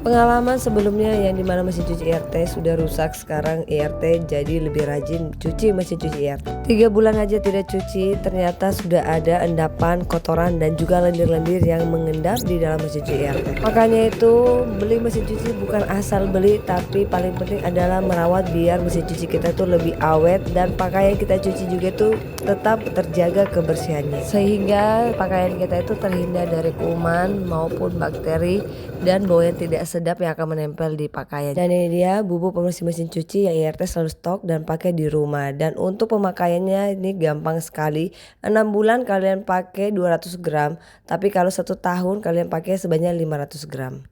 Pengalaman sebelumnya yang dimana mesin cuci IRT sudah rusak, sekarang IRT jadi lebih rajin cuci mesin cuci IRT. 3 bulan aja tidak cuci, ternyata sudah ada endapan, kotoran, dan juga lendir-lendir yang mengendap di dalam mesin cuci IRT. Makanya itu beli mesin cuci bukan asal beli, tapi paling penting adalah merawat biar mesin cuci kita tuh lebih awet dan pakaian kita cuci juga tuh tetap terjaga kebersihannya. Sehingga pakaian kita itu terhindar dari kuman maupun bakteri dan bau yang tidak sedap yang akan menempel di pakaian. Dan ini dia bubuk pembersih mesin cuci yang IRT selalu stok dan pakai di rumah. Dan untuk pemakaiannya ini gampang sekali. 6 bulan kalian pakai 200 gram, tapi kalau 1 tahun kalian pakai sebanyak 500 gram.